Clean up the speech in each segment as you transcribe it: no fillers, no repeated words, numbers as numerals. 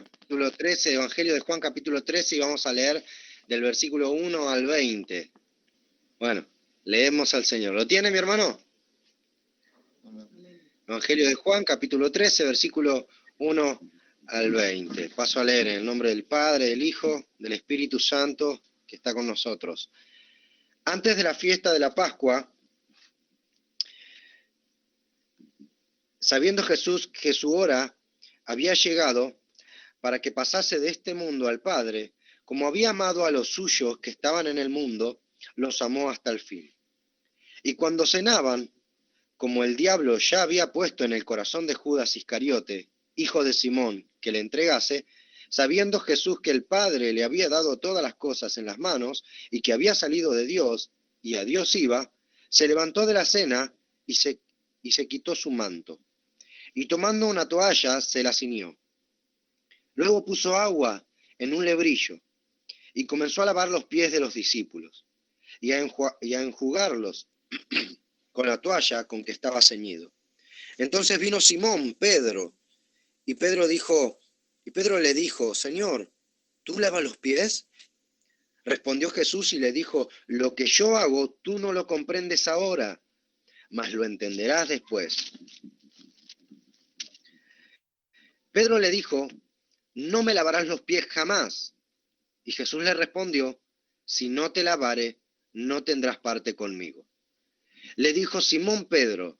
capítulo 13, Evangelio de Juan, capítulo 13, y vamos a leer del versículo 1 al 20. Bueno, leemos al Señor. ¿Lo tiene, mi hermano? Evangelio de Juan, capítulo 13, versículo 1 al 20. Paso a leer en el nombre del Padre, del Hijo, del Espíritu Santo, que está con nosotros. Antes de la fiesta de la Pascua, sabiendo Jesús que su hora había llegado para que pasase de este mundo al Padre, como había amado a los suyos que estaban en el mundo, los amó hasta el fin. Y cuando cenaban, como el diablo ya había puesto en el corazón de Judas Iscariote, hijo de Simón, que le entregase, sabiendo Jesús que el Padre le había dado todas las cosas en las manos, y que había salido de Dios, y a Dios iba, se levantó de la cena y se quitó su manto. Y tomando una toalla, se la ciñó. Luego puso agua en un lebrillo, y comenzó a lavar los pies de los discípulos, y a enjugarlos con la toalla con que estaba ceñido. Entonces vino Simón, Pedro, y Pedro le dijo, Señor, ¿tú lavas los pies? Respondió Jesús y le dijo, lo que yo hago tú no lo comprendes ahora, mas lo entenderás después. Pedro le dijo, no me lavarás los pies jamás. Y Jesús le respondió, si no te lavare, no tendrás parte conmigo. Le dijo Simón Pedro,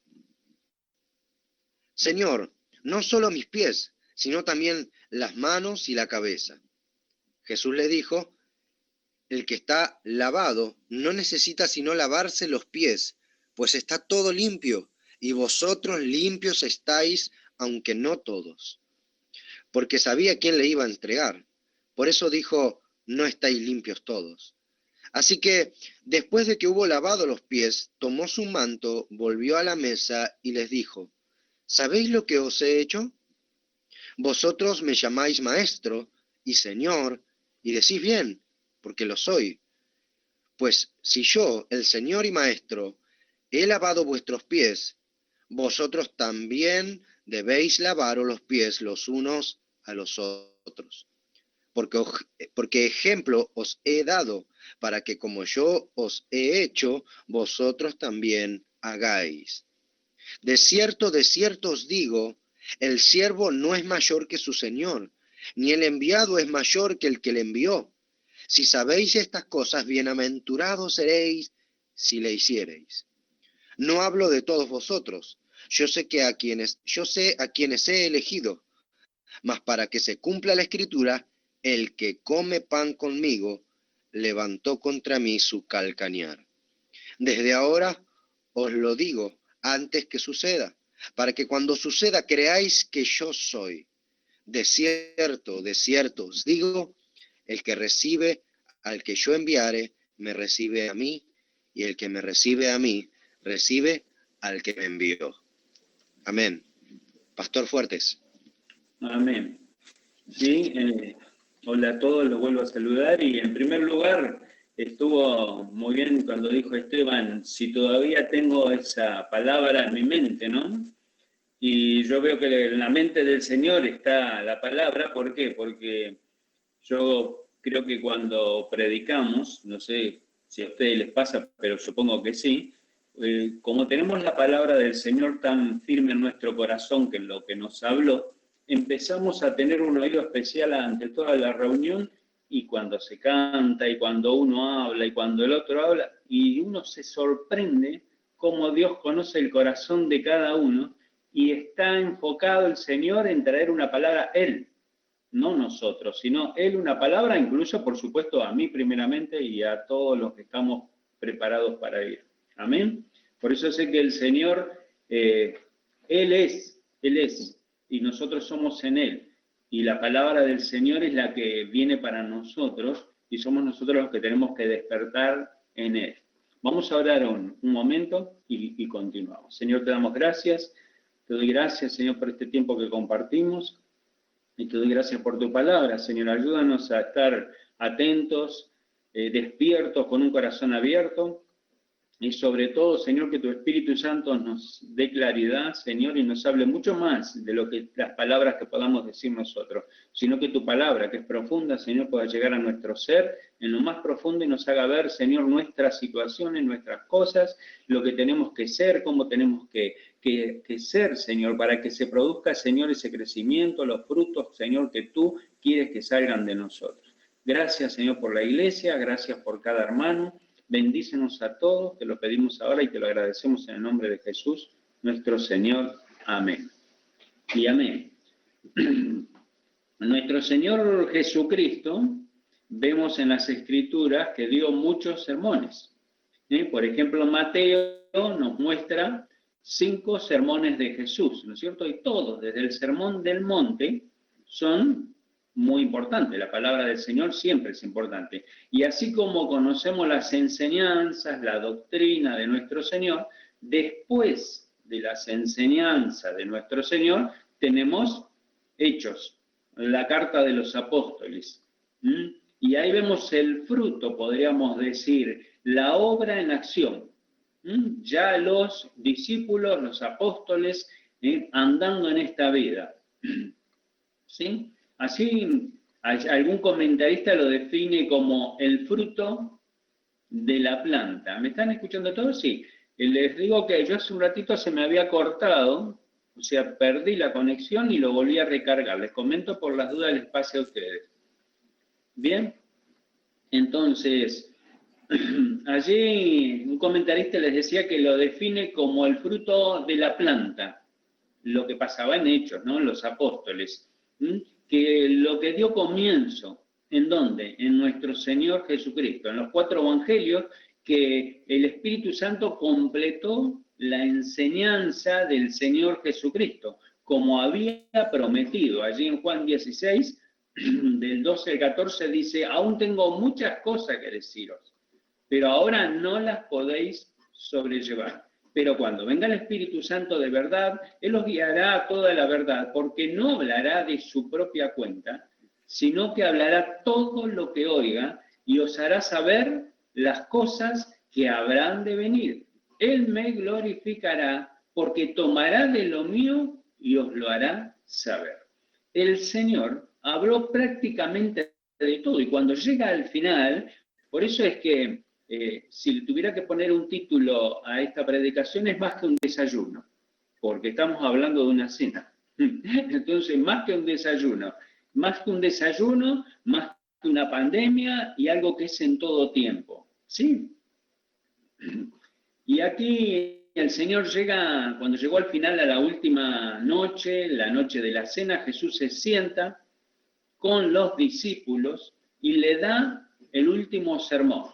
Señor, no solo mis pies, sino también las manos y la cabeza. Jesús le dijo, el que está lavado no necesita sino lavarse los pies, pues está todo limpio, y vosotros limpios estáis, aunque no todos. Porque sabía quién le iba a entregar. Por eso dijo, no estáis limpios todos. Así que, después de que hubo lavado los pies, tomó su manto, volvió a la mesa y les dijo, ¿sabéis lo que os he hecho? Vosotros me llamáis maestro y señor, y decís bien, porque lo soy. Pues si yo, el Señor y Maestro, he lavado vuestros pies, vosotros también debéis lavaros los pies los unos a los otros. Porque ejemplo os he dado, para que como yo os he hecho, vosotros también hagáis. De cierto os digo, el siervo no es mayor que su Señor, ni el enviado es mayor que el que le envió. Si sabéis estas cosas, bienaventurados seréis si le hiciereis. No hablo de todos vosotros, yo sé a quienes he elegido, mas para que se cumpla la Escritura, el que come pan conmigo, levantó contra mí su calcañar. Desde ahora os lo digo antes que suceda, para que cuando suceda creáis que yo soy. De cierto os digo, el que recibe al que yo enviare, me recibe a mí, y el que me recibe a mí, recibe al que me envió. Amén. Pastor Fuertes. Amén. Sí, hola a todos, los vuelvo a saludar y en primer lugar estuvo muy bien cuando dijo Esteban, si todavía tengo esa palabra en mi mente, ¿no? Y yo veo que en la mente del Señor está la palabra, ¿por qué? Porque yo creo que cuando predicamos, no sé si a ustedes les pasa, pero supongo que sí, como tenemos la palabra del Señor tan firme en nuestro corazón que en lo que nos habló, empezamos a tener un oído especial ante toda la reunión y cuando se canta y cuando uno habla y cuando el otro habla y uno se sorprende cómo Dios conoce el corazón de cada uno y está enfocado el Señor en traer una palabra Él, no nosotros, sino Él una palabra, incluso por supuesto a mí primeramente y a todos los que estamos preparados para ir. Amén. Por eso sé que el Señor, Él es, y nosotros somos en Él. Y la palabra del Señor es la que viene para nosotros y somos nosotros los que tenemos que despertar en Él. Vamos a orar un momento y continuamos. Señor, te damos gracias. Te doy gracias, Señor, por este tiempo que compartimos. Y te doy gracias por tu palabra, Señor. Ayúdanos a estar atentos, despiertos, con un corazón abierto Y sobre todo, Señor, que tu Espíritu Santo nos dé claridad, Señor, y nos hable mucho más de lo que las palabras que podamos decir nosotros, sino que tu palabra, que es profunda, Señor, pueda llegar a nuestro ser en lo más profundo y nos haga ver, Señor, nuestras situaciones, nuestras cosas, lo que tenemos que ser, cómo tenemos que ser, Señor, para que se produzca, Señor, ese crecimiento, los frutos, Señor, que tú quieres que salgan de nosotros. Gracias, Señor, por la iglesia, gracias por cada hermano. Bendícenos a todos, te lo pedimos ahora y te lo agradecemos en el nombre de Jesús, nuestro Señor. Amén. Y amén. Nuestro Señor Jesucristo, vemos en las Escrituras que dio muchos sermones. Por ejemplo, Mateo nos muestra 5 sermones de Jesús, ¿no es cierto? Y todos, desde el Sermón del Monte, son muy importante, la palabra del Señor siempre es importante. Y así como conocemos las enseñanzas, la doctrina de nuestro Señor, después de las enseñanzas de nuestro Señor, tenemos Hechos, la carta de los apóstoles. Y ahí vemos el fruto, podríamos decir, la obra en acción. Ya los discípulos, los apóstoles, andando en esta vida. ¿Sí? Así, algún comentarista lo define como el fruto de la planta. ¿Me están escuchando todos? Sí. Les digo que yo hace un ratito se me había cortado, o sea, perdí la conexión y lo volví a recargar. Les comento por las dudas, les pase a ustedes. Bien. Entonces, allí un comentarista les decía que lo define como el fruto de la planta, lo que pasaba en Hechos, ¿no? Los apóstoles. Que lo que dio comienzo, ¿en dónde? En nuestro Señor Jesucristo, en los 4 evangelios, que el Espíritu Santo completó la enseñanza del Señor Jesucristo, como había prometido. Allí en Juan 16, del 12 al 14, dice, aún tengo muchas cosas que deciros, pero ahora no las podéis sobrellevar. Pero cuando venga el Espíritu Santo de verdad, Él os guiará a toda la verdad, porque no hablará de su propia cuenta, sino que hablará todo lo que oiga y os hará saber las cosas que habrán de venir. Él me glorificará, porque tomará de lo mío y os lo hará saber. El Señor habló prácticamente de todo, y cuando llega al final, por eso es que si tuviera que poner un título a esta predicación, es más que un desayuno, porque estamos hablando de una cena. Entonces, más que un desayuno, más que una pandemia y algo que es en todo tiempo. ¿Sí? Y aquí el Señor llega, cuando llegó al final a la última noche, la noche de la cena, Jesús se sienta con los discípulos y le da el último sermón,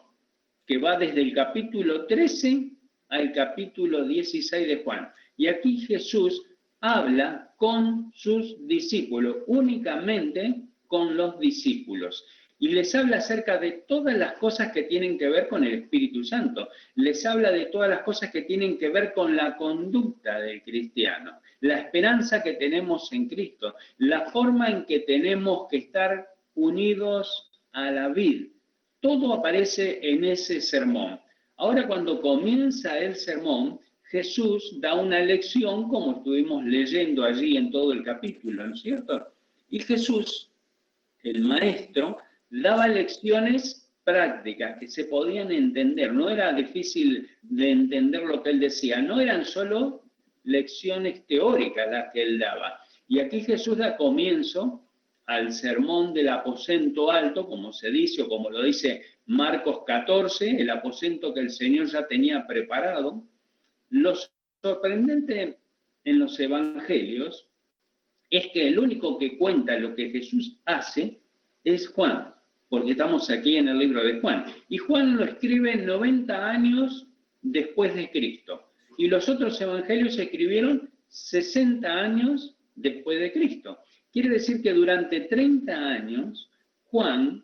que va desde el capítulo 13 al capítulo 16 de Juan. Y aquí Jesús habla con sus discípulos, únicamente con los discípulos. Y les habla acerca de todas las cosas que tienen que ver con el Espíritu Santo. Les habla de todas las cosas que tienen que ver con la conducta del cristiano, la esperanza que tenemos en Cristo, la forma en que tenemos que estar unidos a la vid. Todo aparece en ese sermón. Ahora, cuando comienza el sermón, Jesús da una lección, como estuvimos leyendo allí en todo el capítulo, ¿no es cierto? Y Jesús, el maestro, daba lecciones prácticas que se podían entender. No era difícil de entender lo que él decía, no eran solo lecciones teóricas las que él daba. Y aquí Jesús da comienzo al sermón del aposento alto, como se dice, o como lo dice Marcos 14, el aposento que el Señor ya tenía preparado. Lo sorprendente en los evangelios es que el único que cuenta lo que Jesús hace es Juan, porque estamos aquí en el libro de Juan. Y Juan lo escribe 90 años después de Cristo. Y los otros evangelios se escribieron 60 años después de Cristo. Quiere decir que durante 30 años, Juan,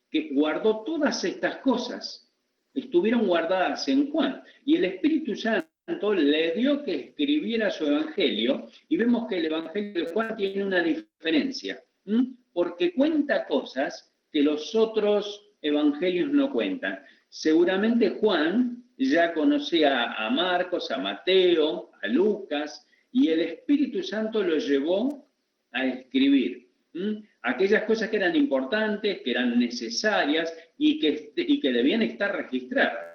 que guardó todas estas cosas, estuvieron guardadas en Juan. Y el Espíritu Santo le dio que escribiera su evangelio, y vemos que el evangelio de Juan tiene una diferencia, porque cuenta cosas que los otros evangelios no cuentan. Seguramente Juan ya conocía a Marcos, a Mateo, a Lucas, y el Espíritu Santo lo llevó a escribir aquellas cosas que eran importantes, que eran necesarias y que debían estar registradas.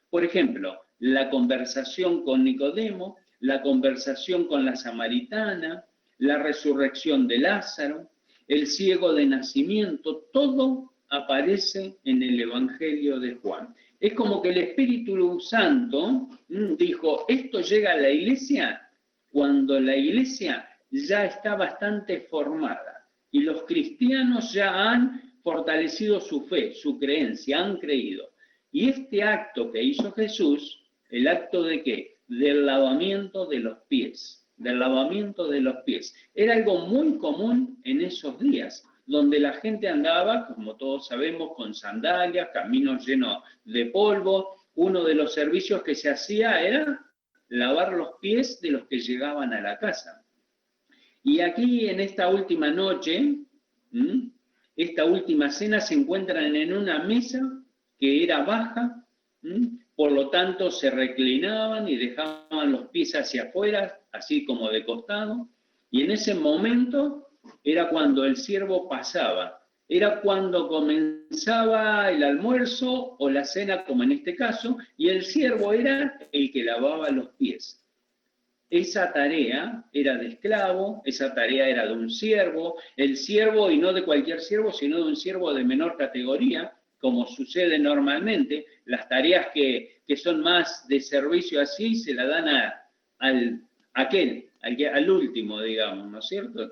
Por ejemplo, la conversación con Nicodemo, la conversación con la samaritana, la resurrección de Lázaro, el ciego de nacimiento, todo aparece en el Evangelio de Juan. Es como que el Espíritu Santo dijo, esto llega a la iglesia cuando la iglesia ya está bastante formada y los cristianos ya han fortalecido su fe, su creencia, han creído. Y este acto que hizo Jesús, ¿el acto de qué? Del lavamiento de los pies, del lavamiento de los pies. Era algo muy común en esos días, donde la gente andaba, como todos sabemos, con sandalias, caminos llenos de polvo. Uno de los servicios que se hacía era lavar los pies de los que llegaban a la casa. Y aquí en esta última noche, esta última cena, se encuentran en una mesa que era baja, por lo tanto se reclinaban y dejaban los pies hacia afuera, así como de costado, y en ese momento era cuando el siervo pasaba, era cuando comenzaba el almuerzo o la cena, como en este caso, y el siervo era el que lavaba los pies. Esa tarea era de esclavo, esa tarea era de un siervo, el siervo, y no de cualquier siervo, sino de un siervo de menor categoría, como sucede normalmente. Las tareas que son más de servicio así, se la dan al último, digamos, ¿no es cierto?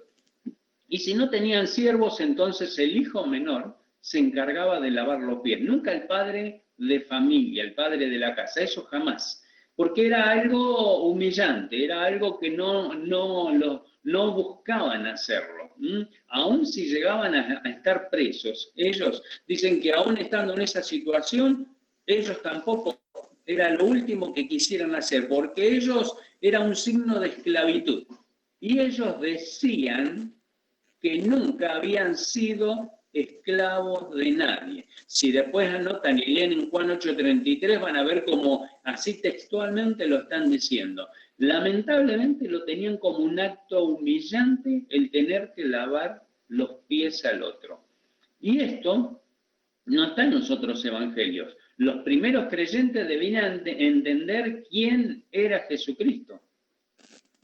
Y si no tenían siervos, entonces el hijo menor se encargaba de lavar los pies. Nunca el padre de familia, el padre de la casa, eso jamás. Porque era algo humillante, era algo que no buscaban hacerlo. Aún si llegaban a estar presos, ellos dicen que aún estando en esa situación, ellos tampoco era lo último que quisieran hacer, porque ellos era un signo de esclavitud. Y ellos decían que nunca habían sido esclavos de nadie. Si después anotan y leen en Juan 8:33, van a ver cómo así textualmente lo están diciendo. Lamentablemente lo tenían como un acto humillante el tener que lavar los pies al otro. Y esto no está en los otros evangelios. Los primeros creyentes debían entender quién era Jesucristo.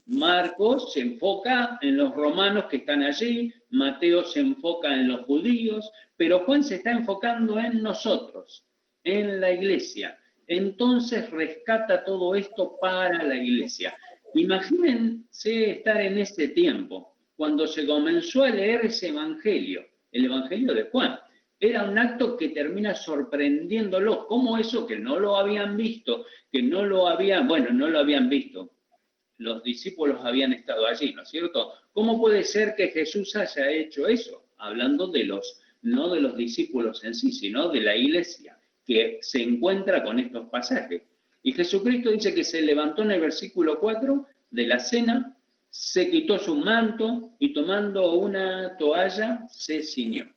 Marcos se enfoca en los romanos que están allí, Mateo se enfoca en los judíos, pero Juan se está enfocando en nosotros, en la iglesia. Entonces rescata todo esto para la iglesia. Imagínense estar en ese tiempo, cuando se comenzó a leer ese evangelio, el evangelio de Juan. Era un acto que termina sorprendiéndolos, como eso que no lo habían visto, no lo habían visto. Los discípulos habían estado allí, ¿no es cierto? ¿Cómo puede ser que Jesús haya hecho eso? Hablando no de los discípulos en sí, sino de la iglesia, que se encuentra con estos pasajes. Y Jesucristo dice que se levantó en el versículo 4 de la cena, se quitó su manto y tomando una toalla se ciñó.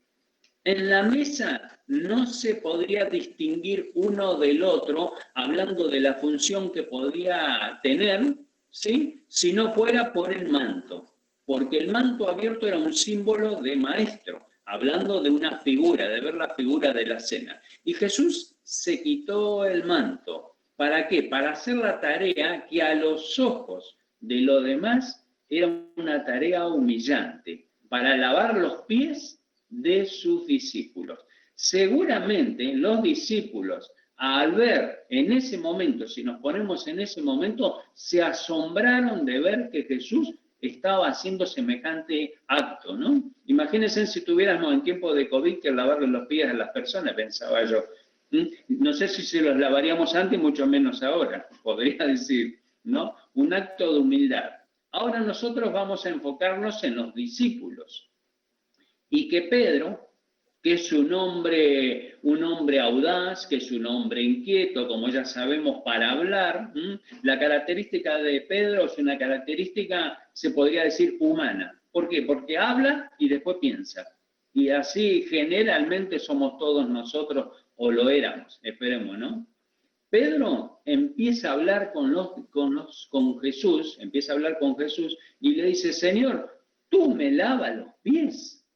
En la mesa no se podría distinguir uno del otro, hablando de la función que podía tener, ¿sí? Si no fuera por el manto, porque el manto abierto era un símbolo de maestro, hablando de una figura, de ver la figura de la cena. Y Jesús se quitó el manto. ¿Para qué? Para hacer la tarea que a los ojos de los demás era una tarea humillante, para lavar los pies de sus discípulos. Seguramente los discípulos, al ver en ese momento, si nos ponemos en ese momento, se asombraron de ver que Jesús estaba haciendo semejante acto, ¿no? Imagínense si tuviéramos en tiempo de COVID que lavarle los pies a las personas, pensaba yo. No sé si se los lavaríamos antes, mucho menos ahora, podría decir, ¿no? Un acto de humildad. Ahora nosotros vamos a enfocarnos en los discípulos. Y que Pedro, que es un hombre audaz, que es un hombre inquieto, como ya sabemos, para hablar. La característica de Pedro es una característica, se podría decir, humana. ¿Por qué? Porque habla y después piensa. Y así generalmente somos todos nosotros, o lo éramos, esperemos, ¿no? Pedro empieza a hablar con Jesús, empieza a hablar con Jesús y le dice, Señor, tú me lavas los pies,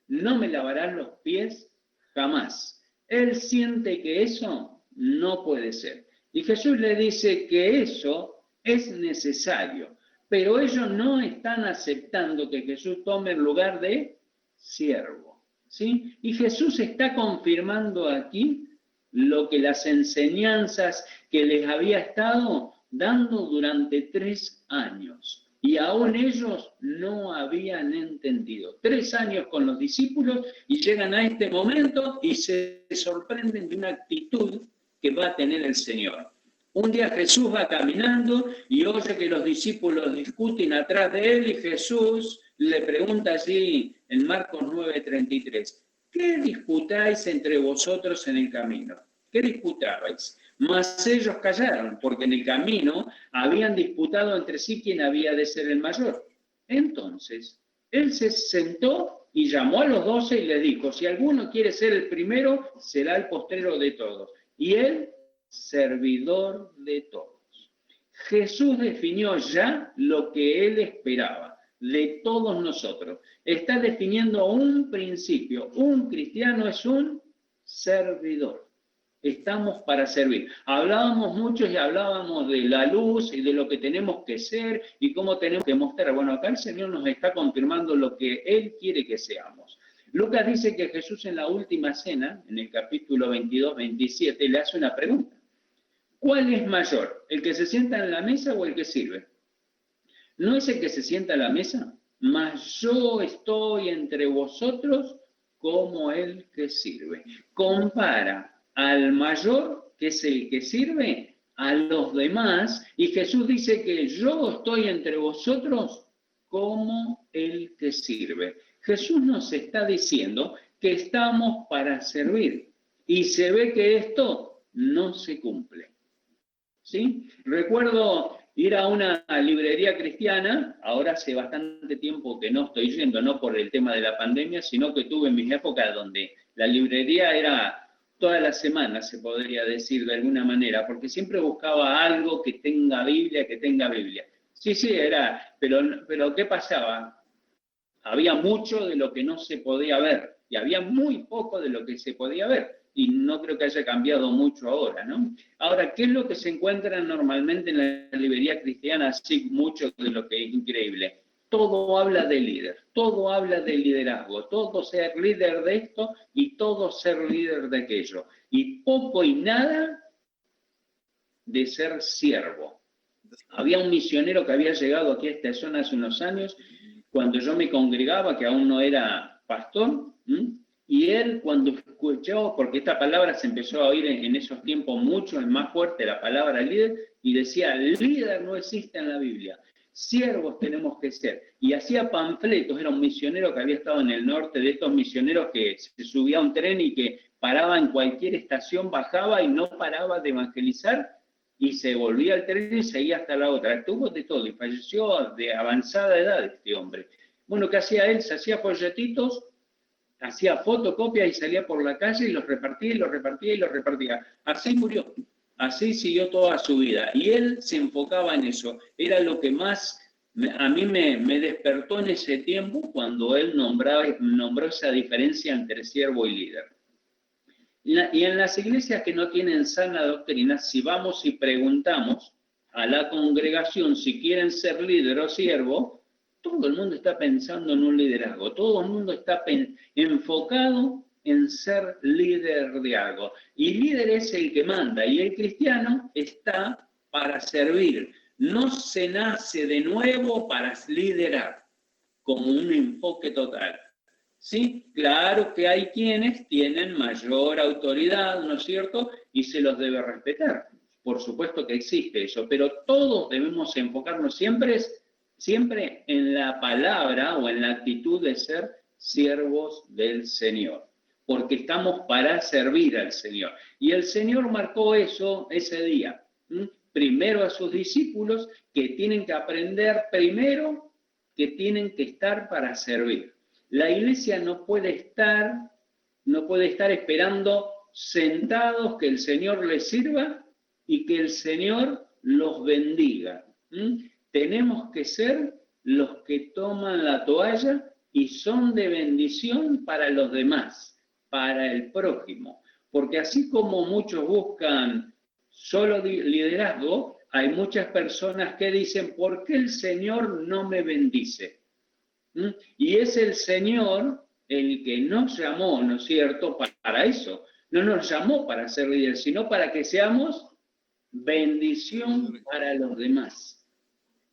no me lavarás los pies jamás. Él siente que eso no puede ser. Y Jesús le dice que eso es necesario, pero ellos no están aceptando que Jesús tome el lugar de siervo, ¿sí? Y Jesús está confirmando aquí lo que las enseñanzas que les había estado dando durante 3 años. Y aún ellos no habían entendido. 3 años con los discípulos y llegan a este momento y se sorprenden de una actitud que va a tener el Señor. Un día Jesús va caminando y oye que los discípulos discuten atrás de él y Jesús le pregunta allí en Marcos 9:33, ¿qué disputáis entre vosotros en el camino? ¿Qué disputabais? Mas ellos callaron, porque en el camino habían disputado entre sí quién había de ser el mayor. Entonces, él se sentó y llamó a los 12 y les dijo, si alguno quiere ser el primero, será el postrero de todos. Y él, servidor de todos. Jesús definió ya lo que él esperaba de todos nosotros. Está definiendo un principio. Un cristiano es un servidor. Estamos para servir. Hablábamos mucho y hablábamos de la luz y de lo que tenemos que ser y cómo tenemos que mostrar. Bueno, acá el Señor nos está confirmando lo que Él quiere que seamos. Lucas dice que Jesús en la última cena, en el capítulo 22-27, le hace una pregunta. ¿Cuál es mayor? ¿El que se sienta en la mesa o el que sirve? ¿No es el que se sienta a la mesa? Mas yo estoy entre vosotros como el que sirve. Compara al mayor, que es el que sirve, a los demás, y Jesús dice que yo estoy entre vosotros como el que sirve. Jesús nos está diciendo que estamos para servir, y se ve que esto no se cumple. ¿Sí? Recuerdo ir a una librería cristiana, ahora hace bastante tiempo que no estoy yendo, no por el tema de la pandemia, sino que tuve en mis épocas donde la librería era toda la semana, se podría decir de alguna manera, porque siempre buscaba algo que tenga Biblia, que tenga Biblia. Sí, era, pero ¿qué pasaba? Había mucho de lo que no se podía ver, y había muy poco de lo que se podía ver, y no creo que haya cambiado mucho ahora, ¿no? Ahora, ¿qué es lo que se encuentra normalmente en la librería cristiana? Así mucho de lo que es increíble. Todo habla de líder, todo habla de liderazgo, todo ser líder de esto y todo ser líder de aquello. Y poco y nada de ser siervo. Había un misionero que había llegado aquí a esta zona hace unos años, cuando yo me congregaba, que aún no era pastor, y él cuando escuchó, porque esta palabra se empezó a oír en esos tiempos mucho, es más fuerte la palabra líder, y decía, líder no existe en la Biblia. Siervos tenemos que ser. Y hacía panfletos, era un misionero que había estado en el norte, de estos misioneros que se subía a un tren y que paraba en cualquier estación, bajaba y no paraba de evangelizar, y se volvía al tren y seguía hasta la otra. Tuvo de todo y falleció de avanzada edad este hombre. Bueno, ¿qué hacía él? Se hacía folletitos, hacía fotocopias y salía por la calle y los repartía y los repartía y los repartía. Así murió. Así siguió toda su vida. Y él se enfocaba en eso. Era lo que más a mí me despertó en ese tiempo cuando él nombró esa diferencia entre siervo y líder. Y en las iglesias que no tienen sana doctrina, si vamos y preguntamos a la congregación si quieren ser líder o siervo, todo el mundo está pensando en un liderazgo. Todo el mundo está enfocado en ser líder de algo. Y líder es el que manda, y el cristiano está para servir. No se nace de nuevo para liderar, como un enfoque total. Sí, claro que hay quienes tienen mayor autoridad, ¿no es cierto? Y se los debe respetar. Por supuesto que existe eso, pero todos debemos enfocarnos siempre en la palabra o en la actitud de ser siervos del Señor, porque estamos para servir al Señor. Y el Señor marcó eso ese día. Primero a sus discípulos, que tienen que aprender primero, que tienen que estar para servir. La iglesia no puede estar esperando sentados que el Señor les sirva y que el Señor los bendiga. Tenemos que ser los que toman la toalla y son de bendición para los demás, para el prójimo. Porque así como muchos buscan solo liderazgo, hay muchas personas que dicen, ¿por qué el Señor no me bendice? Y es el Señor el que nos llamó, ¿no es cierto?, para eso. No nos llamó para ser líderes, sino para que seamos bendición para los demás.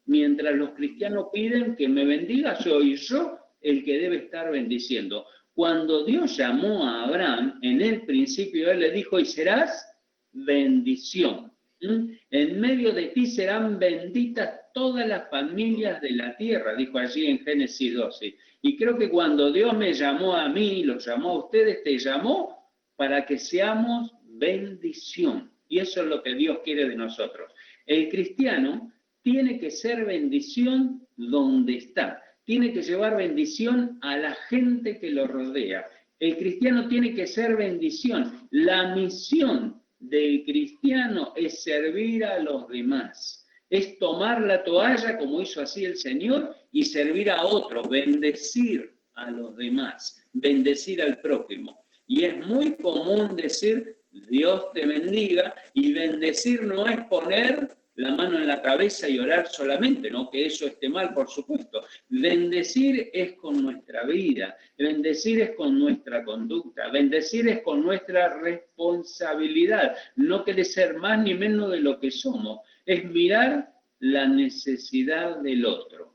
Mientras los cristianos piden que me bendiga, soy yo el que debe estar bendiciendo. Cuando Dios llamó a Abraham, en el principio Él le dijo, y serás bendición. En medio de ti serán benditas todas las familias de la tierra, dijo allí en Génesis 12. Y creo que cuando Dios me llamó a mí, los llamó a ustedes, te llamó para que seamos bendición. Y eso es lo que Dios quiere de nosotros. El cristiano tiene que ser bendición donde está. Tiene que llevar bendición a la gente que lo rodea. El cristiano tiene que ser bendición. La misión del cristiano es servir a los demás. Es tomar la toalla, como hizo así el Señor, y servir a otros, bendecir a los demás, bendecir al prójimo. Y es muy común decir, Dios te bendiga, y bendecir no es poner la mano en la cabeza y orar solamente, no que eso esté mal, por supuesto. Bendecir es con nuestra vida, bendecir es con nuestra conducta, bendecir es con nuestra responsabilidad, no quiere ser más ni menos de lo que somos, es mirar la necesidad del otro.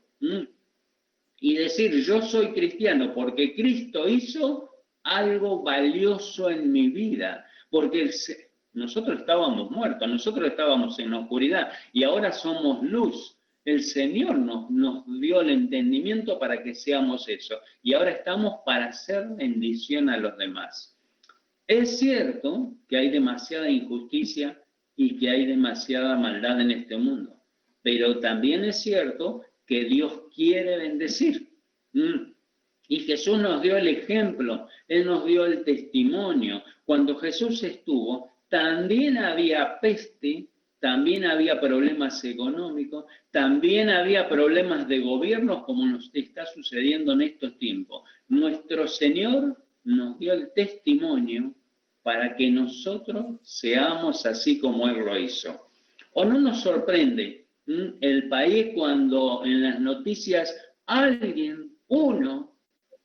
Y decir, yo soy cristiano porque Cristo hizo algo valioso en mi vida, porque nosotros estábamos muertos, nosotros estábamos en la oscuridad y ahora somos luz. El Señor nos dio el entendimiento para que seamos eso y ahora estamos para hacer bendición a los demás. Es cierto que hay demasiada injusticia y que hay demasiada maldad en este mundo, pero también es cierto que Dios quiere bendecir. Y Jesús nos dio el ejemplo, Él nos dio el testimonio. Cuando Jesús estuvo, también había peste, también había problemas económicos, también había problemas de gobierno como nos está sucediendo en estos tiempos. Nuestro Señor nos dio el testimonio para que nosotros seamos así como Él lo hizo. ¿O no nos sorprende el país cuando en las noticias uno,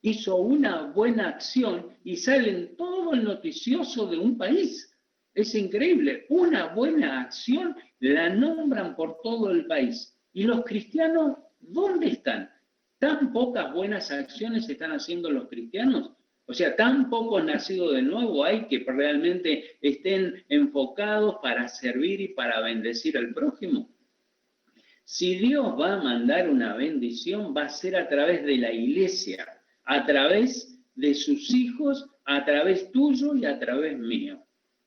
hizo una buena acción y sale en todo el noticioso de un país? Es increíble, una buena acción la nombran por todo el país. ¿Y los cristianos dónde están? ¿Tan pocas buenas acciones están haciendo los cristianos? O sea, tan pocos nacidos de nuevo hay que realmente estén enfocados para servir y para bendecir al prójimo. Si Dios va a mandar una bendición, va a ser a través de la iglesia, a través de sus hijos, a través tuyo y a través mío.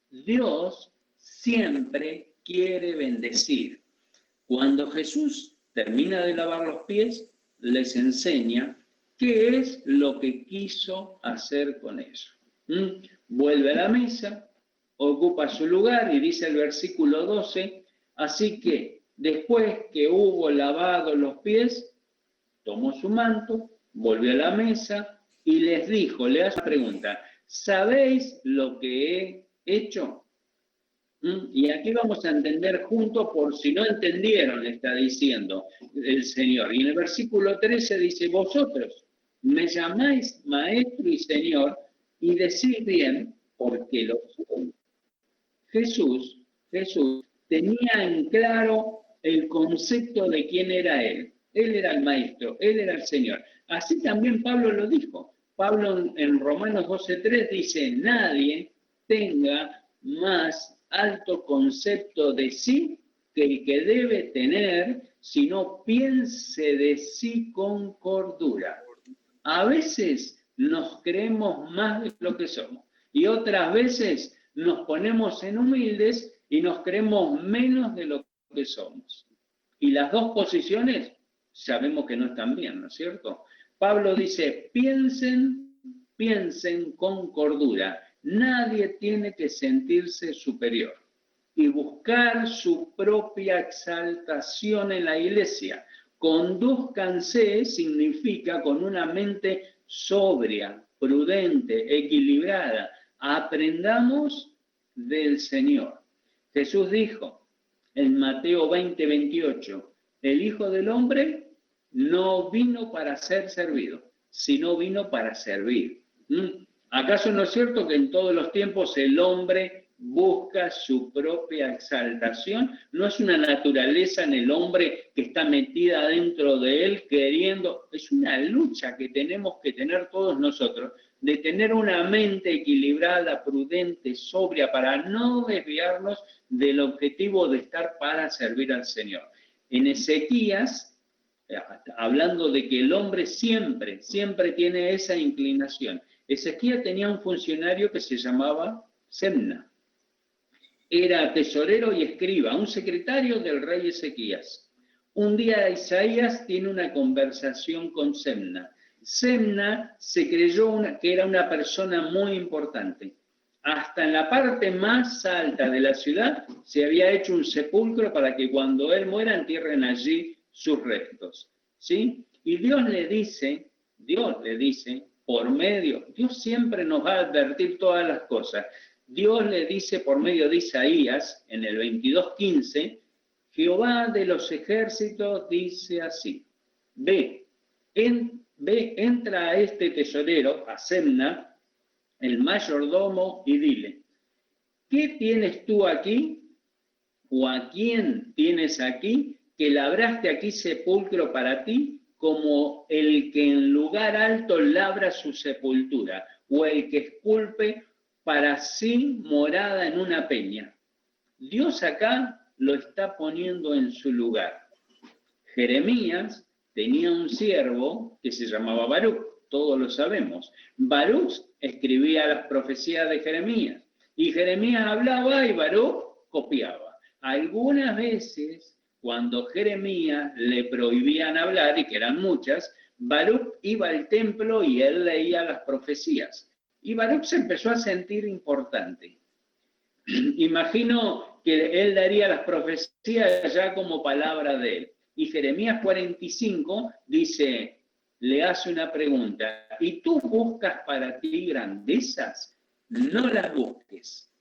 Dios siempre quiere bendecir. Cuando Jesús termina de lavar los pies, les enseña qué es lo que quiso hacer con ellos. Vuelve a la mesa, ocupa su lugar y dice el versículo 12, así que después que hubo lavado los pies, tomó su manto, volvió a la mesa y les dijo, le hace una pregunta, ¿sabéis lo que he hecho? Y aquí vamos a entender juntos, por si no entendieron, le está diciendo el Señor. Y en el versículo 13 dice, vosotros me llamáis maestro y Señor, y decís bien, porque lo soy. Jesús tenía en claro el concepto de quién era Él. Él era el maestro, Él era el Señor. Así también Pablo lo dijo. Pablo en Romanos 12:3 dice, nadie tenga más alto concepto de sí que el que debe tener, sino piense de sí con cordura. A veces nos creemos más de lo que somos y otras veces nos ponemos en humildes y nos creemos menos de lo que somos. Y las dos posiciones sabemos que no están bien, ¿no es cierto? Pablo dice, piensen con cordura. Nadie tiene que sentirse superior. y buscar su propia exaltación en la iglesia. Condúzcanse significa con una mente sobria, prudente, equilibrada. Aprendamos del Señor. Jesús dijo en Mateo 20:28, el Hijo del Hombre no vino para ser servido, sino vino para servir. ¿Acaso no es cierto que en todos los tiempos el hombre busca su propia exaltación? No es una naturaleza en el hombre que está metida dentro de él queriendo, es una lucha que tenemos que tener todos nosotros, de tener una mente equilibrada, prudente, sobria, para no desviarnos del objetivo de estar para servir al Señor. En Ezequías, hablando de que el hombre siempre tiene esa inclinación. Ezequías tenía un funcionario que se llamaba Semna. Era tesorero y escriba, un secretario del rey Ezequías. Un día Isaías tiene una conversación con Semna. Semna se creyó que era una persona muy importante. Hasta en la parte más alta de la ciudad se había hecho un sepulcro para que cuando él muera entierren allí sus restos, ¿sí? Y Dios le dice, por medio, Dios siempre nos va a advertir todas las cosas. Dios le dice por medio de Isaías, en el 22:15, Jehová de los ejércitos dice así, entra a este tesorero, a Semna, el mayordomo, y dile, ¿qué tienes tú aquí? ¿O a quién tienes aquí? Que labraste aquí sepulcro para ti, como el que en lugar alto labra su sepultura, o el que esculpe para sí morada en una peña. Dios acá lo está poniendo en su lugar. Jeremías tenía un siervo que se llamaba Baruch, todos lo sabemos. Baruch escribía las profecías de Jeremías, y Jeremías hablaba y Baruch copiaba. Algunas veces, cuando Jeremías le prohibían hablar, y que eran muchas, Baruch iba al templo y él leía las profecías. Y Baruch se empezó a sentir importante. Imagino que él daría las profecías ya como palabra de él. Y Jeremías 45 dice, le hace una pregunta, ¿y tú buscas para ti grandezas? No las busques.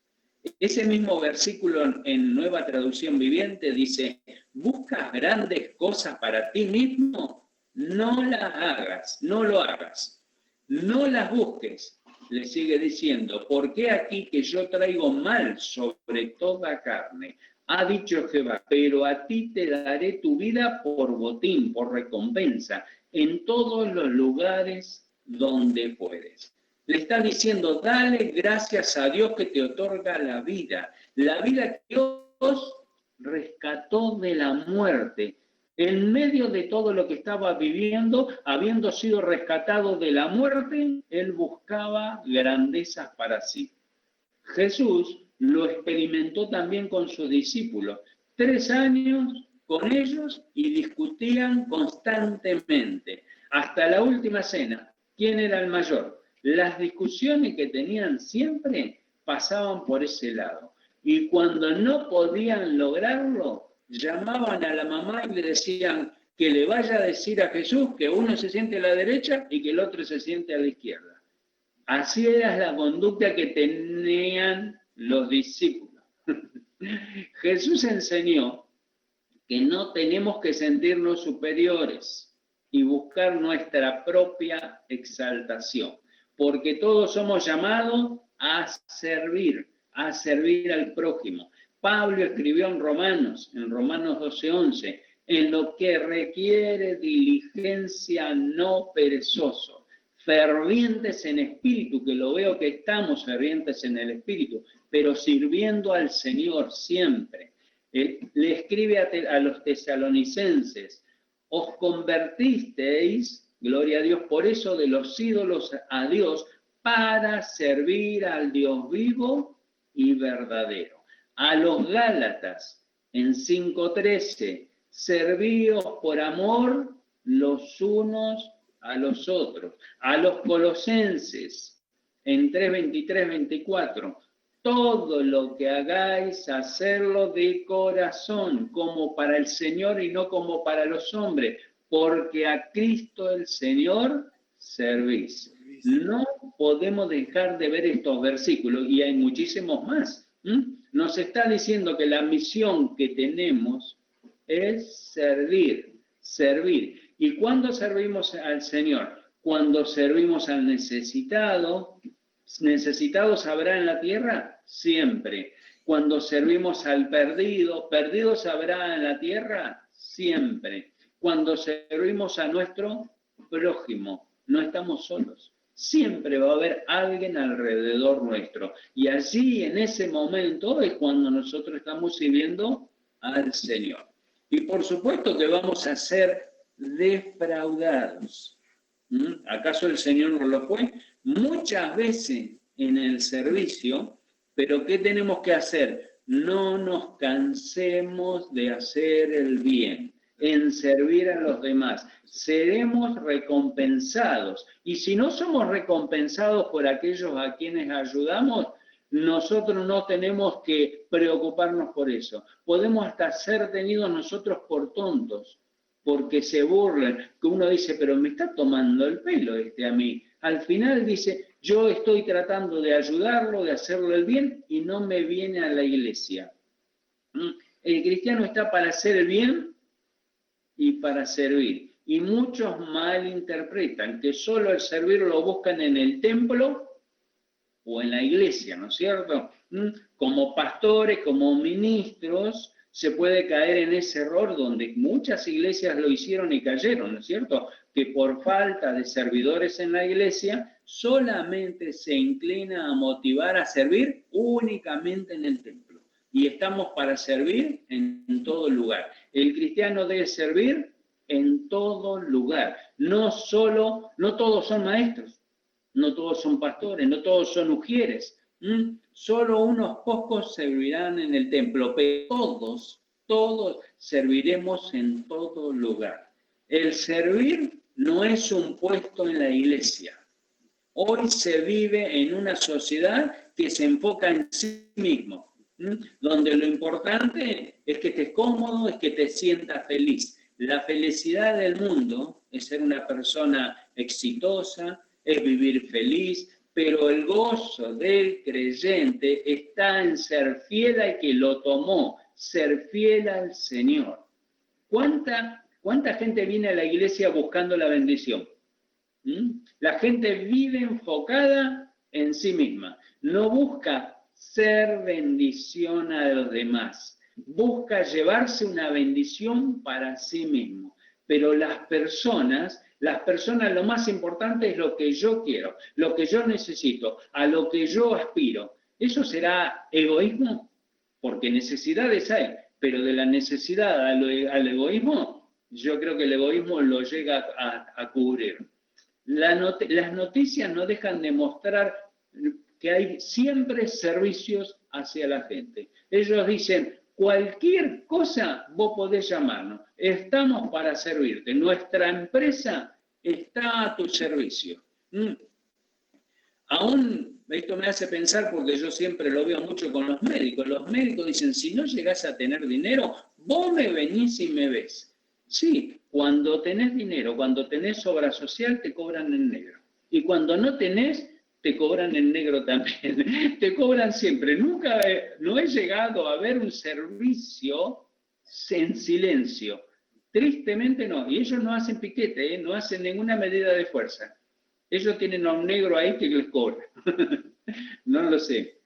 Ese mismo versículo en Nueva Traducción Viviente dice, ¿buscas grandes cosas para ti mismo? No las hagas, no lo hagas. No las busques. Le sigue diciendo, porque aquí que yo traigo mal sobre toda carne, ha dicho Jehová, pero a ti te daré tu vida por botín, por recompensa, en todos los lugares donde puedes. Le está diciendo, dale gracias a Dios que te otorga la vida que Dios rescató de la muerte. En medio de todo lo que estaba viviendo, habiendo sido rescatado de la muerte, él buscaba grandezas para sí. Jesús lo experimentó también con sus discípulos. 3 años con ellos y discutían constantemente. Hasta la última cena, ¿quién era el mayor? Las discusiones que tenían siempre pasaban por ese lado. Y cuando no podían lograrlo, llamaban a la mamá y le decían que le vaya a decir a Jesús que uno se siente a la derecha y que el otro se siente a la izquierda. Así era la conducta que tenían los discípulos. Jesús enseñó que no tenemos que sentirnos superiores y buscar nuestra propia exaltación, porque todos somos llamados a servir al prójimo. Pablo escribió en Romanos 12:11, en lo que requiere diligencia no perezoso, fervientes en espíritu, que lo veo que estamos fervientes en el espíritu, pero sirviendo al Señor siempre. Le escribe a los tesalonicenses, os convertisteis, gloria a Dios, por eso de los ídolos a Dios, para servir al Dios vivo y verdadero. A los Gálatas, en 5:13, servíos por amor los unos a los otros. A los Colosenses, en 3:23-24, todo lo que hagáis, hacerlo de corazón, como para el Señor y no como para los hombres, porque a Cristo el Señor servís. No podemos dejar de ver estos versículos, y hay muchísimos más. Nos está diciendo que la misión que tenemos es servir, servir. ¿Y cuándo servimos al Señor? Cuando servimos al necesitado. ¿Necesitados habrá en la tierra? Siempre. Cuando servimos al perdido, ¿perdidos habrá en la tierra? Siempre. Cuando servimos a nuestro prójimo, no estamos solos. Siempre va a haber alguien alrededor nuestro. Y allí, en ese momento, es cuando nosotros estamos sirviendo al Señor. Y por supuesto que vamos a ser defraudados. ¿Acaso el Señor no lo fue? Muchas veces en el servicio, pero ¿qué tenemos que hacer? No nos cansemos de hacer el bien, en servir a los demás. Seremos recompensados. Y si no somos recompensados por aquellos a quienes ayudamos, nosotros no tenemos que preocuparnos por eso. Podemos hasta ser tenidos nosotros por tontos, porque se burlan, que uno dice, pero me está tomando el pelo a mí. Al final dice, yo estoy tratando de ayudarlo, de hacerlo el bien, y no me viene a la iglesia. El cristiano está para hacer el bien y para servir. Y muchos malinterpretan que solo el servir lo buscan en el templo o en la iglesia, ¿no es cierto? Como pastores, como ministros, se puede caer en ese error donde muchas iglesias lo hicieron y cayeron, ¿no es cierto? Que por falta de servidores en la iglesia, solamente se inclina a motivar a servir únicamente en el templo. Y estamos para servir en todo lugar. El cristiano debe servir en todo lugar. No todos son maestros, no todos son pastores, no todos son ujieres. Solo unos pocos servirán en el templo, pero todos serviremos en todo lugar. El servir no es un puesto en la iglesia. Hoy se vive en una sociedad que se enfoca en sí mismo, donde lo importante es que estés cómodo, es que te sientas feliz. La felicidad del mundo es ser una persona exitosa, es vivir feliz, pero el gozo del creyente está en ser fiel al que lo tomó, ser fiel al Señor. ¿Cuánta gente viene a la iglesia buscando la bendición? La gente vive enfocada en sí misma, no busca ser bendición a los demás, busca llevarse una bendición para sí mismo. Pero las personas, lo más importante es lo que yo quiero, lo que yo necesito, a lo que yo aspiro. ¿Eso será egoísmo? Porque necesidades hay, pero de la necesidad al egoísmo, yo creo que el egoísmo lo llega a cubrir. Las noticias no dejan de mostrar que hay siempre servicios hacia la gente. Ellos dicen, cualquier cosa vos podés llamarnos, estamos para servirte, nuestra empresa está a tu servicio. Aún esto me hace pensar, porque yo siempre lo veo mucho con los médicos dicen, si no llegás a tener dinero, vos me venís y me ves. Sí, cuando tenés dinero, cuando tenés obra social, te cobran en negro. Y cuando no tenés, te cobran en negro también. Te cobran siempre. Nunca, no he llegado a ver un servicio en silencio. Tristemente no. Y ellos no hacen piquete, no hacen ninguna medida de fuerza. Ellos tienen a un negro ahí que les cobra. No lo sé.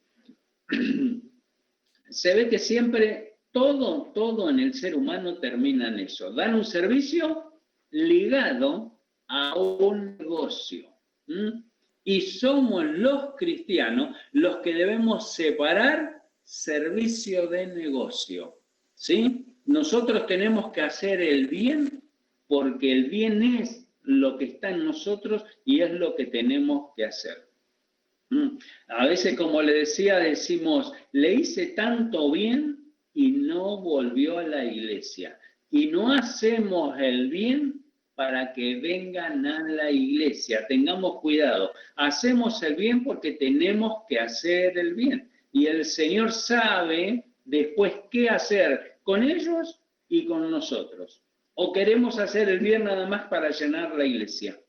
Se ve que siempre todo en el ser humano termina en eso. Dan un servicio ligado a un negocio. Y somos los cristianos los que debemos separar servicio de negocio. ¿Sí? Nosotros tenemos que hacer el bien porque el bien es lo que está en nosotros y es lo que tenemos que hacer. A veces, como le decía, decimos, le hice tanto bien y no volvió a la iglesia. Y no hacemos el bien para que vengan a la iglesia. Tengamos cuidado. Hacemos el bien porque tenemos que hacer el bien. Y el Señor sabe después qué hacer con ellos y con nosotros. ¿O queremos hacer el bien nada más para llenar la iglesia?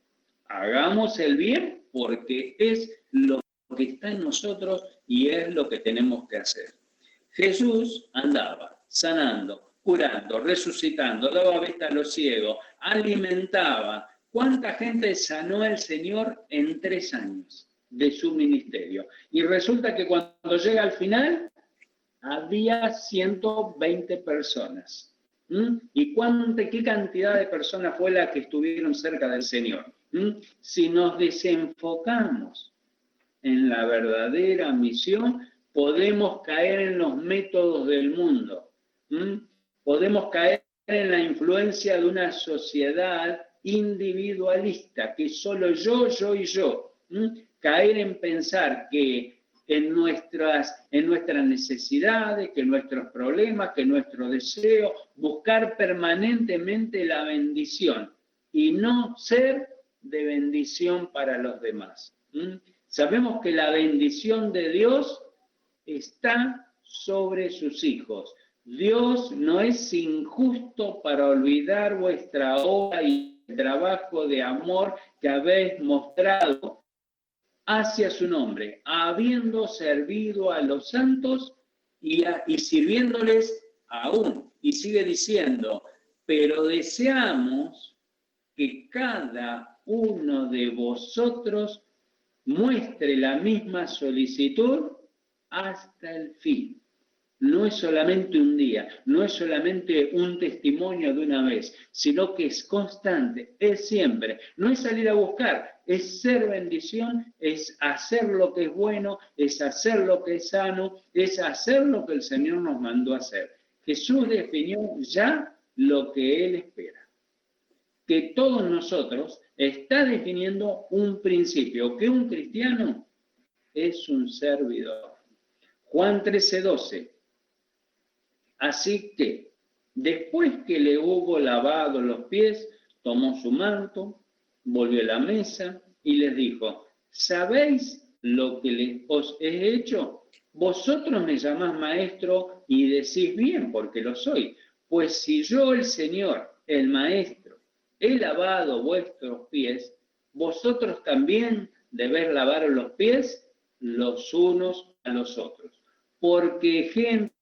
Hagamos el bien porque es lo que está en nosotros y es lo que tenemos que hacer. Jesús andaba sanando, curando, resucitando, daba vista a los ciegos, alimentaba. ¿Cuánta gente sanó el Señor en 3 años de su ministerio? Y resulta que cuando llega al final, había 120 personas. ¿Y qué cantidad de personas fue la que estuvieron cerca del Señor? Si nos desenfocamos en la verdadera misión, podemos caer en los métodos del mundo. Podemos caer en la influencia de una sociedad individualista, que solo yo y yo. Caer en pensar que en nuestras necesidades, que nuestros problemas, que nuestro deseo, buscar permanentemente la bendición y no ser de bendición para los demás. Sabemos que la bendición de Dios está sobre sus hijos. Dios no es injusto para olvidar vuestra obra y el trabajo de amor que habéis mostrado hacia su nombre, habiendo servido a los santos y sirviéndoles aún. Y sigue diciendo, pero deseamos que cada uno de vosotros muestre la misma solicitud hasta el fin. No es solamente un día, no es solamente un testimonio de una vez, sino que es constante, es siempre. No es salir a buscar, es ser bendición, es hacer lo que es bueno, es hacer lo que es sano, es hacer lo que el Señor nos mandó a hacer. Jesús definió ya lo que Él espera. Que todos nosotros está definiendo un principio, que un cristiano es un servidor. Juan 13:12. Así que, después que le hubo lavado los pies, tomó su manto, volvió a la mesa y les dijo, ¿sabéis lo que os he hecho? Vosotros me llamás maestro y decís bien, porque lo soy. Pues si yo, el Señor, el maestro, he lavado vuestros pies, vosotros también debéis lavar los pies los unos a los otros. Porque ejemplo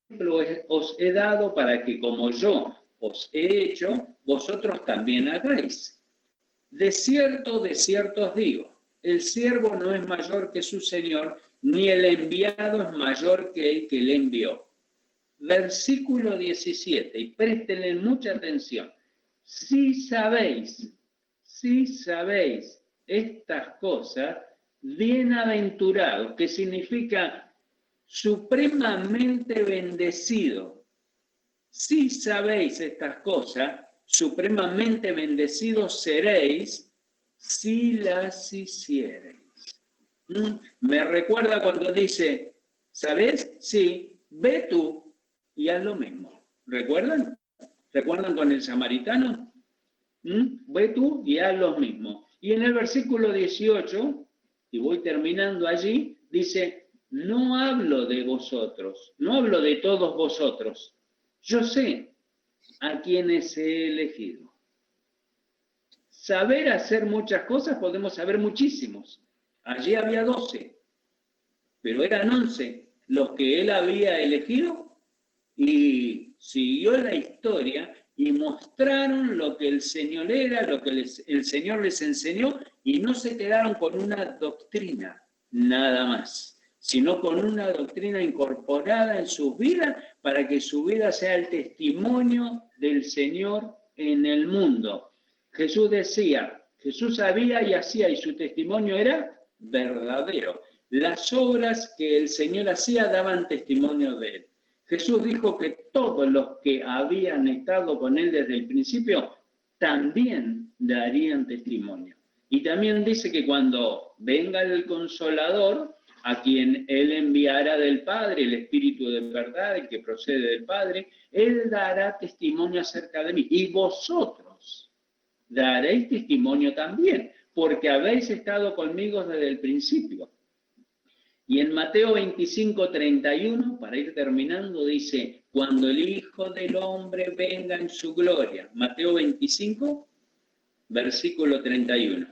os he dado para que como yo os he hecho, vosotros también hagáis. De cierto os digo, el siervo no es mayor que su señor, ni el enviado es mayor que el que le envió. Versículo 17, y préstenle mucha atención. Si sabéis estas cosas, bienaventurados, que significa supremamente bendecido. Si sabéis estas cosas, supremamente bendecidos seréis si las hiciereis. Me recuerda cuando dice, ¿sabes? Sí, ve tú y haz lo mismo. ¿Recuerdan? ¿Recuerdan con el samaritano? Ve tú y haz lo mismo. Y en el versículo 18, y voy terminando allí, dice, no hablo de vosotros, no hablo de todos vosotros. Yo sé a quienes he elegido. Saber hacer muchas cosas, podemos saber muchísimos. Allí había 12, pero eran 11 los que él había elegido y siguió la historia y mostraron lo que el Señor era, lo que el Señor les enseñó y no se quedaron con una doctrina, nada más, sino con una doctrina incorporada en sus vidas para que su vida sea el testimonio del Señor en el mundo. Jesús decía, Jesús sabía y hacía y su testimonio era verdadero. Las obras que el Señor hacía daban testimonio de él. Jesús dijo que todos los que habían estado con él desde el principio también darían testimonio. Y también dice que cuando venga el Consolador, a quien él enviará del Padre, el Espíritu de verdad, el que procede del Padre, él dará testimonio acerca de mí. Y vosotros daréis testimonio también, porque habéis estado conmigo desde el principio. Y en Mateo 25:31, para ir terminando, dice, cuando el Hijo del Hombre venga en su gloria. Mateo 25, versículo 31.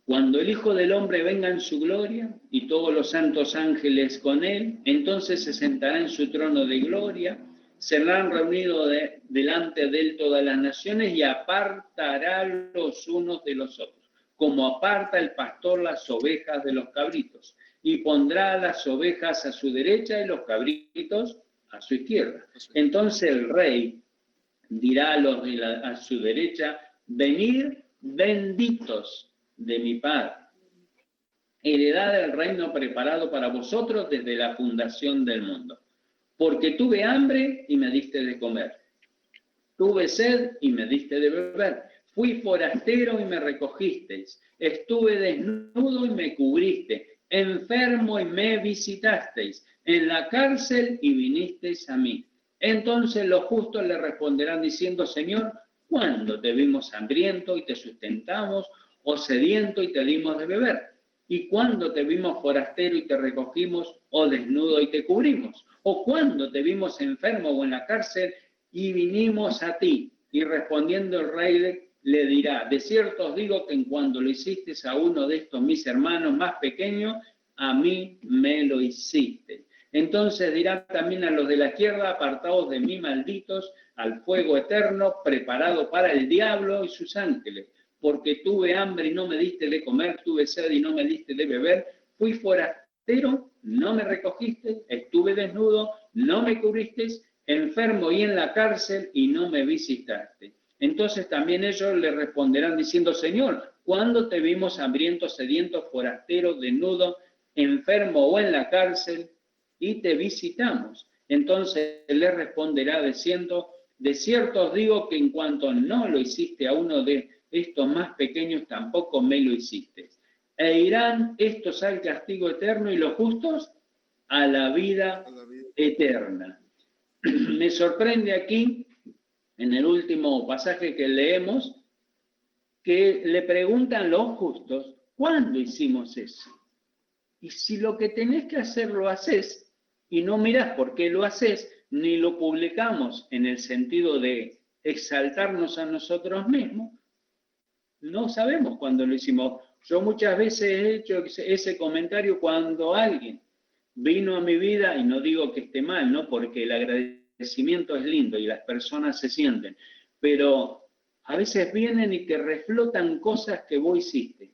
Cuando el Hijo del Hombre venga en su gloria y todos los santos ángeles con él, entonces se sentará en su trono de gloria, serán reunidos delante de él todas las naciones y apartará los unos de los otros, como aparta el pastor las ovejas de los cabritos, y pondrá las ovejas a su derecha y los cabritos a su izquierda. Entonces el rey dirá a los a su derecha, venid benditos de mi Padre, heredad del reino preparado para vosotros desde la fundación del mundo. Porque tuve hambre y me diste de comer, tuve sed y me diste de beber, fui forastero y me recogisteis, estuve desnudo y me cubriste, enfermo y me visitasteis, en la cárcel y vinisteis a mí. Entonces los justos le responderán diciendo, Señor, ¿cuándo te vimos hambriento y te sustentamos, o sediento y te dimos de beber? ¿Y cuándo te vimos forastero y te recogimos, o desnudo y te cubrimos? ¿O cuándo te vimos enfermo o en la cárcel y vinimos a ti? Y respondiendo el rey le dirá, de cierto os digo que en cuanto lo hiciste a uno de estos mis hermanos más pequeños, a mí me lo hiciste. Entonces dirá también a los de la izquierda, apartaos de mí, malditos, al fuego eterno, preparado para el diablo y sus ángeles. Porque tuve hambre y no me diste de comer, tuve sed y no me diste de beber, fui forastero, no me recogiste, estuve desnudo, no me cubriste, enfermo y en la cárcel y no me visitaste. Entonces también ellos le responderán diciendo, Señor, ¿cuándo te vimos hambriento, sediento, forastero, desnudo, enfermo o en la cárcel y te visitamos? Entonces le responderá diciendo, de cierto os digo que en cuanto no lo hiciste a uno de estos más pequeños, tampoco me lo hiciste. E irán estos al castigo eterno y los justos a la vida eterna. Me sorprende aquí, en el último pasaje que leemos, que le preguntan los justos, ¿cuándo hicimos eso? Y si lo que tenés que hacer lo haces, y no mirás por qué lo haces, ni lo publicamos en el sentido de exaltarnos a nosotros mismos, no sabemos cuándo lo hicimos. Yo muchas veces he hecho ese comentario cuando alguien vino a mi vida, y no digo que esté mal, ¿no? Porque el agradecimiento es lindo y las personas se sienten, pero a veces vienen y te reflotan cosas que vos hiciste.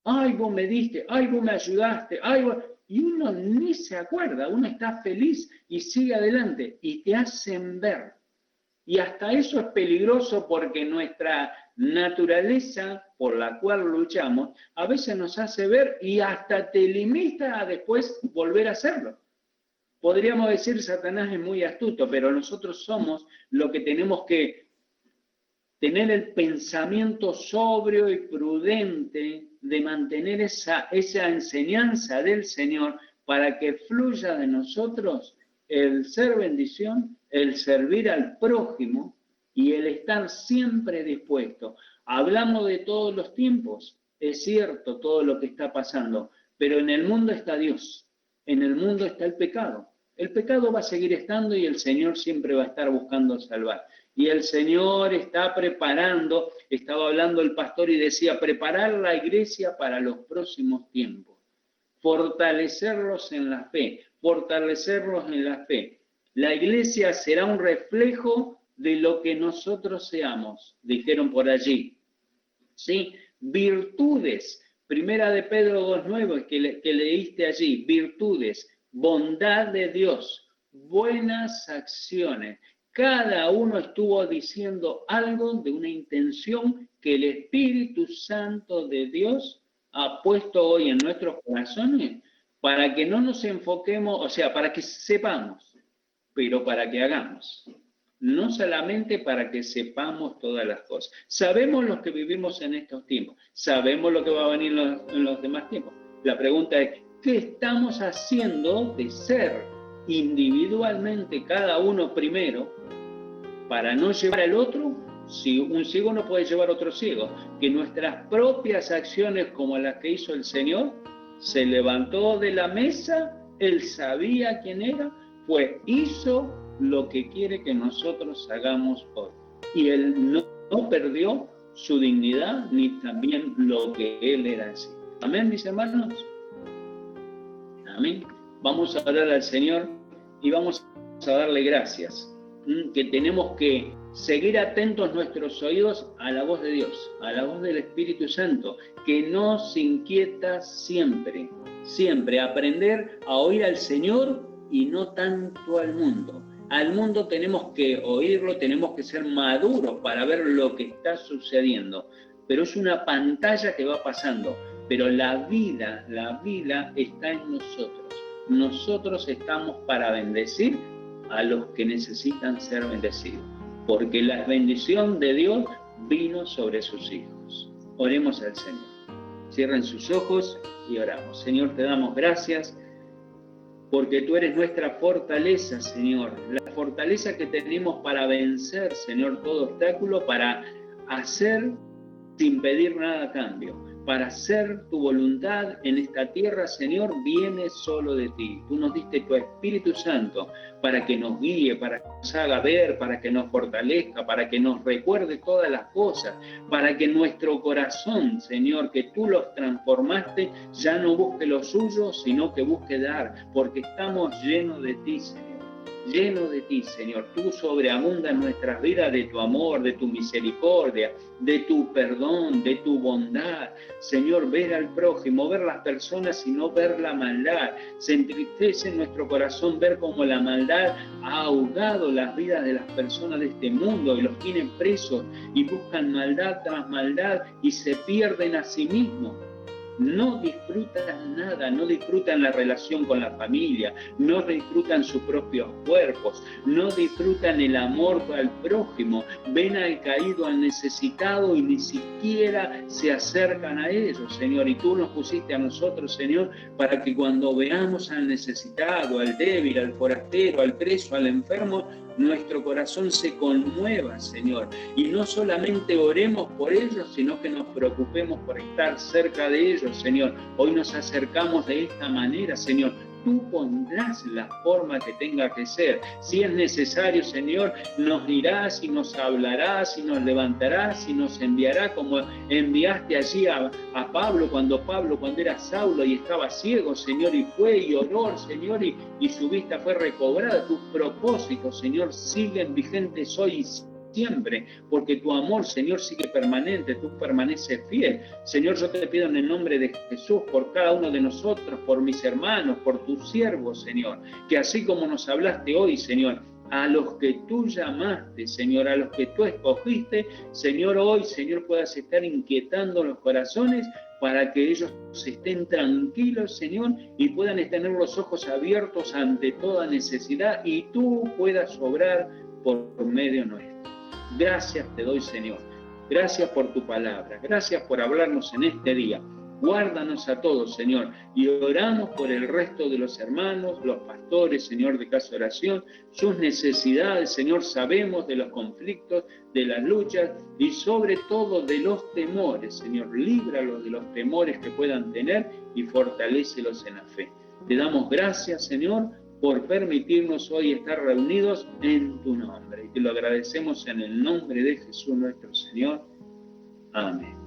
Ay, vos me diste, ay, vos me ayudaste, ay, vos... Y uno ni se acuerda, uno está feliz y sigue adelante y te hacen ver. Y hasta eso es peligroso porque nuestra naturaleza por la cual luchamos a veces nos hace ver y hasta te limita a después volver a hacerlo. Podríamos decir Satanás es muy astuto, pero nosotros somos lo que tenemos que tener el pensamiento sobrio y prudente de mantener esa enseñanza del Señor para que fluya de nosotros el ser bendición, el servir al prójimo y el estar siempre dispuesto. Hablamos de todos los tiempos, es cierto todo lo que está pasando, pero en el mundo está Dios, en el mundo está el pecado. El pecado va a seguir estando y el Señor siempre va a estar buscando salvar. Y el Señor está preparando, estaba hablando el pastor y decía, preparar la iglesia para los próximos tiempos, fortalecerlos en la fe, fortalecerlos en la fe. La iglesia será un reflejo de lo que nosotros seamos, dijeron por allí. ¿Sí? Virtudes, primera de Pedro 2:9 que leíste allí, virtudes, bondad de Dios, buenas acciones. Cada uno estuvo diciendo algo de una intención que el Espíritu Santo de Dios ha puesto hoy en nuestros corazones para que no nos enfoquemos, o sea, para que sepamos, pero para que hagamos. No solamente para que sepamos todas las cosas. Sabemos los que vivimos en estos tiempos, sabemos lo que va a venir en los demás tiempos. La pregunta es, ¿qué estamos haciendo de ser individualmente cada uno primero para no llevar al otro? Si un ciego no puede llevar a otro ciego, que nuestras propias acciones como las que hizo el Señor se levantó de la mesa, él sabía quién era, hizo lo que quiere que nosotros hagamos hoy. Y él no perdió su dignidad ni también lo que él era en sí. Amén, mis hermanos. Amén. Vamos a orar al Señor y vamos a darle gracias. Que tenemos que seguir atentos nuestros oídos a la voz de Dios, a la voz del Espíritu Santo, que nos inquieta siempre, siempre aprender a oír al Señor y no tanto al mundo. Al mundo tenemos que oírlo, tenemos que ser maduros para ver lo que está sucediendo, pero es una pantalla que va pasando, pero la vida está en nosotros. Nosotros estamos para bendecir a los que necesitan ser bendecidos, porque la bendición de Dios vino sobre sus hijos. Oremos al Señor. Cierren sus ojos y oramos. Señor, te damos gracias porque tú eres nuestra fortaleza, Señor. La fortaleza que tenemos para vencer, Señor, todo obstáculo, para hacer sin pedir nada a cambio. Para hacer tu voluntad en esta tierra, Señor, viene solo de ti. Tú nos diste tu Espíritu Santo para que nos guíe, para que nos haga ver, para que nos fortalezca, para que nos recuerde todas las cosas, para que nuestro corazón, Señor, que tú los transformaste, ya no busque lo suyo, sino que busque dar, porque estamos llenos de ti, Señor. Lleno de ti, Señor. Tú sobreabundas en nuestras vidas de tu amor, de tu misericordia, de tu perdón, de tu bondad. Señor, ver al prójimo, ver las personas y no ver la maldad. Se entristece en nuestro corazón ver cómo la maldad ha ahogado las vidas de las personas de este mundo y los tienen presos y buscan maldad tras maldad y se pierden a sí mismos. No disfrutan nada, no disfrutan la relación con la familia, no disfrutan sus propios cuerpos, no disfrutan el amor al prójimo, ven al caído, al necesitado y ni siquiera se acercan a ellos, Señor. Y tú nos pusiste a nosotros, Señor, para que cuando veamos al necesitado, al débil, al forastero, al preso, al enfermo, nuestro corazón se conmueva, Señor, y no solamente oremos por ellos, sino que nos preocupemos por estar cerca de ellos, Señor. Hoy nos acercamos de esta manera, Señor. Tú pondrás la forma que tenga que ser. Si es necesario, Señor, nos dirás y nos hablarás y nos levantarás y nos enviará como enviaste allí a Pablo cuando era Saulo y estaba ciego, Señor, y fue y oró, Señor, y su vista fue recobrada. Tus propósitos, Señor, siguen vigentes hoy y siempre, porque tu amor, Señor, sigue permanente, tú permaneces fiel. Señor, yo te pido en el nombre de Jesús, por cada uno de nosotros, por mis hermanos, por tus siervos, Señor, que así como nos hablaste hoy, Señor, a los que tú llamaste, Señor, a los que tú escogiste, Señor, hoy, Señor, puedas estar inquietando los corazones para que ellos estén tranquilos, Señor, y puedan tener los ojos abiertos ante toda necesidad y tú puedas obrar por medio nuestro. Gracias te doy, Señor. Gracias por tu palabra. Gracias por hablarnos en este día. Guárdanos a todos, Señor. Y oramos por el resto de los hermanos, los pastores, Señor, de Casa de Oración, sus necesidades, Señor. Sabemos de los conflictos, de las luchas y sobre todo de los temores, Señor. Líbralos de los temores que puedan tener y fortalécelos en la fe. Te damos gracias, Señor, por permitirnos hoy estar reunidos en tu nombre. Y te lo agradecemos en el nombre de Jesús nuestro Señor. Amén.